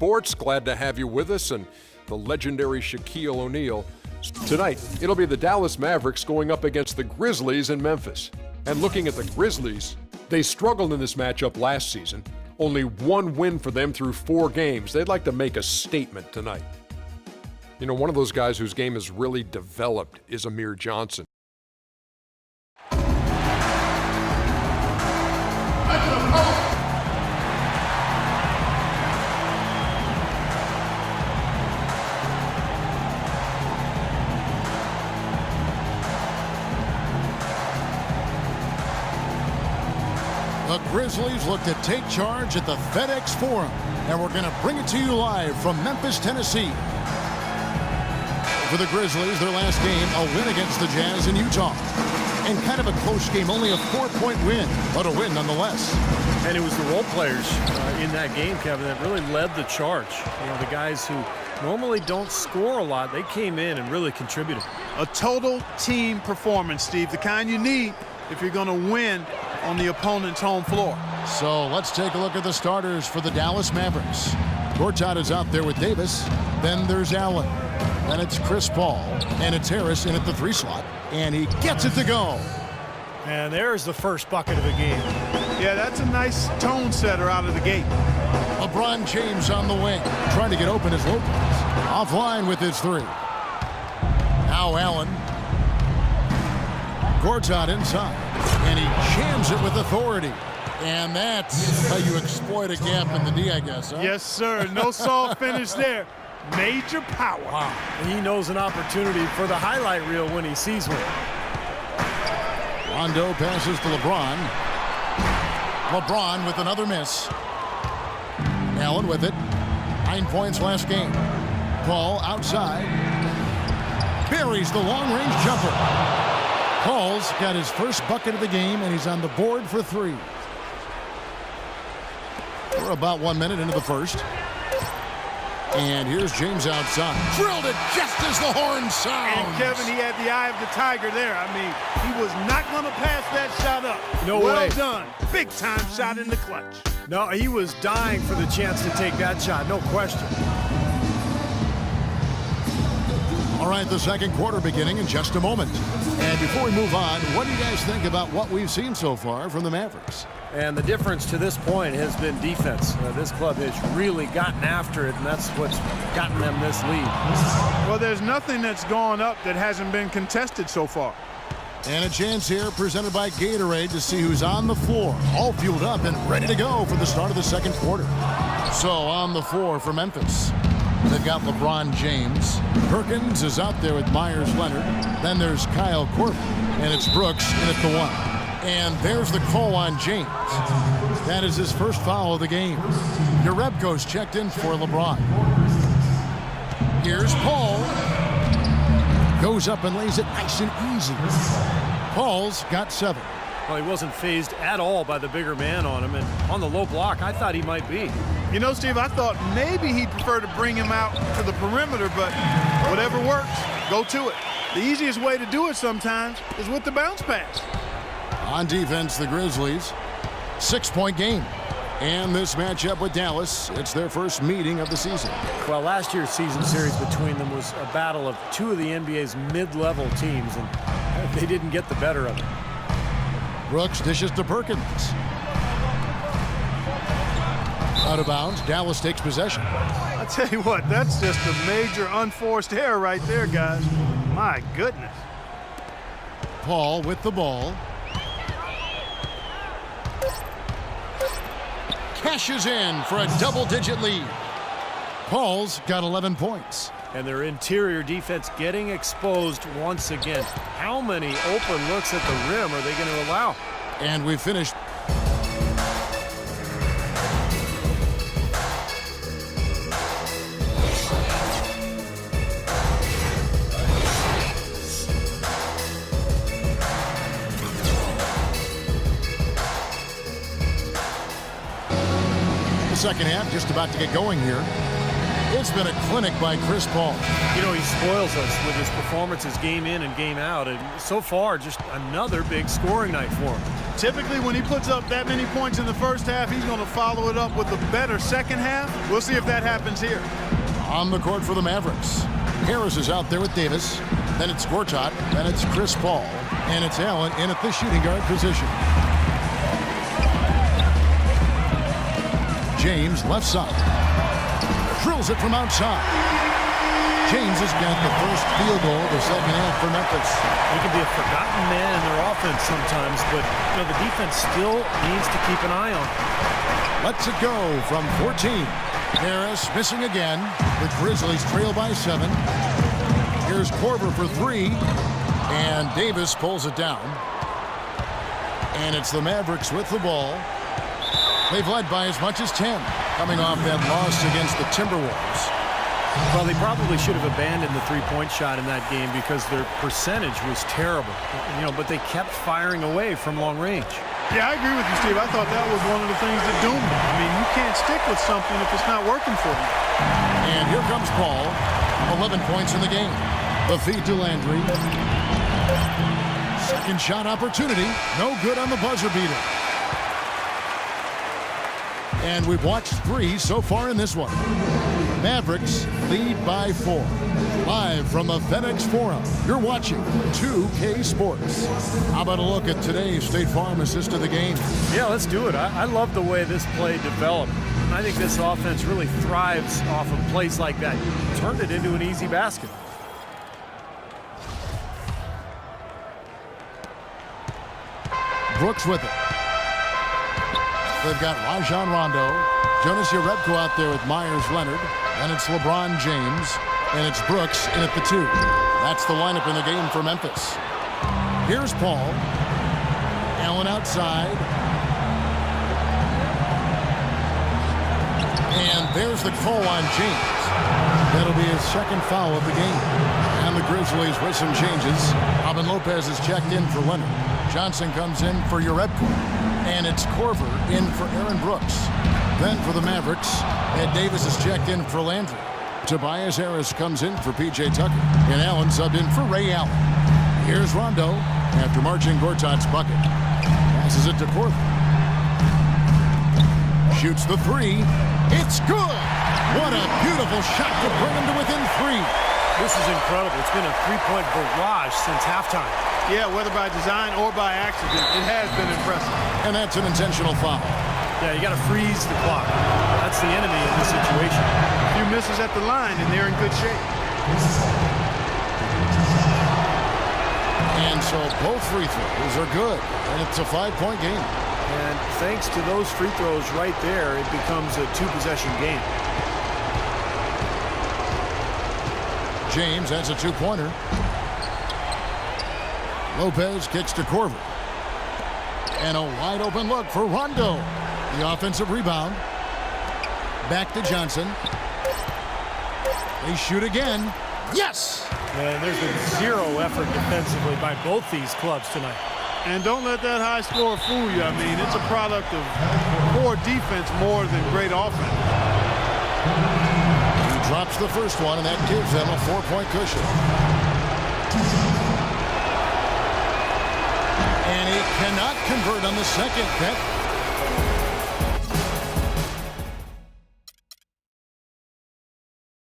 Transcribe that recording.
Sports. Glad to have you with us, and the legendary Shaquille O'Neal. Tonight, it'll be the Dallas Mavericks going up against the Grizzlies in Memphis. And looking at the Grizzlies, they struggled in this matchup last season. Only one win for them through 4 games. They'd like to make a statement tonight. You know, one of those guys whose game has really developed is Amir Johnson. The Grizzlies look to take charge at the FedEx Forum, and we're going to bring it to you live from Memphis, Tennessee. For the Grizzlies, their last game, a win against the Jazz in Utah. And kind of a close game, only a 4-point win, but a win nonetheless. And it was the role players in that game, Kevin, that really led the charge. You know, the guys who normally don't score a lot, they came in and really contributed. A total team performance, Steve, the kind you need if you're going to win on the opponent's home floor. So let's take a look at the starters for the Dallas Mavericks. Gortat is out there with Davis. Then there's Allen. And it's Chris Paul. And it's Harris in at the 3 slot. And he gets it to go. And there's the first bucket of the game. Yeah, that's a nice tone setter out of the gate. LeBron James on the wing, trying to get open as Lopez. Offline with his 3. Now Allen. Gortat inside. And he jams it with authority. And that's how you exploit a gap in the D, I guess, huh? Yes, sir. No soft finish there. Major power. Wow. And he knows an opportunity for the highlight reel when he sees one. Rondo passes to LeBron. LeBron with another miss. Allen with it. 9 points last game. Paul outside. Buries the long-range jumper. Paul's got his first bucket of the game, and he's on the board for 3. We're about 1 minute into the first. And here's James outside. Drilled it just as the horn sounds. And Kevin, he had the eye of the tiger there. I mean, he was not going to pass that shot up. No way. way. Well done. Big time shot in the clutch. No, he was dying for the chance to take that shot, no question. All right, the second quarter beginning in just a moment. And before we move on, what do you guys think about what we've seen so far from the Mavericks? And the difference to this point has been defense. This club has really gotten after it, and that's what's gotten them this lead. Well, there's nothing that's gone up that hasn't been contested so far. And a chance here presented by Gatorade to see who's on the floor, all fueled up and ready to go for the start of the second quarter. So on the floor for Memphis, they've got LeBron James. Perkins is out there with Myers Leonard. Then there's Kyle Korver, and it's Brooks in at the 1. And there's the call on James. That is his first foul of the game. Jerebko's checked in for LeBron. Here's Paul. Goes up and lays it nice and easy. Paul's got 7. Well, he wasn't fazed at all by the bigger man on him, and on the low block, I thought he might be. You know, Steve, I thought maybe he'd prefer to bring him out to the perimeter, but whatever works, go to it. The easiest way to do it sometimes is with the bounce pass. On defense, the Grizzlies, 6-point game. And this matchup with Dallas, it's their first meeting of the season. Well, last year's season series between them was a battle of 2 of the NBA's mid-level teams, and they didn't get the better of it. Brooks dishes to Perkins. Out of bounds, Dallas takes possession. I tell you what, that's just a major unforced error right there, guys. My goodness. Paul with the ball. Cashes in for a double-digit lead. Paul's got 11 points. And their interior defense getting exposed once again. How many open looks at the rim are they going to allow? And we finished. The second half just about to get going here. It's been a clinic by Chris Paul. You know, he spoils us with his performances game in and game out, and so far, just another big scoring night for him. Typically, when he puts up that many points in the first half, he's going to follow it up with a better second half. We'll see if that happens here. On the court for the Mavericks, Harris is out there with Davis. Then it's Gortat. Then it's Chris Paul. And it's Allen in at the shooting guard position. James left side. Drills it from outside. James has got the first field goal of the second half for Memphis. He can be a forgotten man in their offense sometimes, but you know, the defense still needs to keep an eye on him. Lets it go from 14. Harris missing again. The Grizzlies trail by 7. Here's Korver for 3. And Davis pulls it down. And it's the Mavericks with the ball. They've led by as much as 10, coming off that loss against the Timberwolves. Well, they probably should have abandoned the three-point shot in that game because their percentage was terrible. You know, but they kept firing away from long range. Yeah, I agree with you, Steve. I thought that was one of the things that doomed them. I mean, you can't stick with something if it's not working for you. And here comes Paul. 11 points in the game. The feed to Landry. Second shot opportunity. No good on the buzzer beater. And we've watched 3 so far in this one. Mavericks lead by 4. Live from the FedEx Forum, you're watching 2K Sports. How about a look at today's State Farm assist of the game? Yeah, let's do it. I love the way this play developed. I think this offense really thrives off of plays like that. Turned it into an easy basket. Brooks with it. They've got Rajon Rondo, Jonas Jerebko out there with Myers Leonard, and it's LeBron James, and it's Brooks in at the 2. That's the lineup in the game for Memphis. Here's Paul. Allen outside. And there's the call on James. That'll be his second foul of the game. And the Grizzlies with some changes. Robin Lopez is checked in for Leonard. Johnson comes in for Jerebko. And it's Korver in for Aaron Brooks. Then for the Mavericks, Ed Davis is checked in for Landry. Tobias Harris comes in for P.J. Tucker. And Allen subbed in for Ray Allen. Here's Rondo after marching Gortat's bucket. Passes it to Korver. Shoots the 3. It's good! What a beautiful shot to bring him to within 3. This is incredible. It's been a three-point barrage since halftime. Yeah, whether by design or by accident, it has been impressive. And that's an intentional foul. Yeah, you got to freeze the clock. That's the enemy in this situation. A few misses at the line, and they're in good shape. And so both free throws are good, and it's a 5-point game. And thanks to those free throws right there, it becomes a 2-possession game. James has a 2-pointer. Lopez kicks to Korver. And a wide open look for Rondo. The offensive rebound. Back to Johnson. They shoot again. Yes! And there's been zero effort defensively by both these clubs tonight. And don't let that high score fool you. I mean, it's a product of poor defense more than great offense. He drops the first one, and that gives them a 4-point cushion. And he cannot convert on the second. That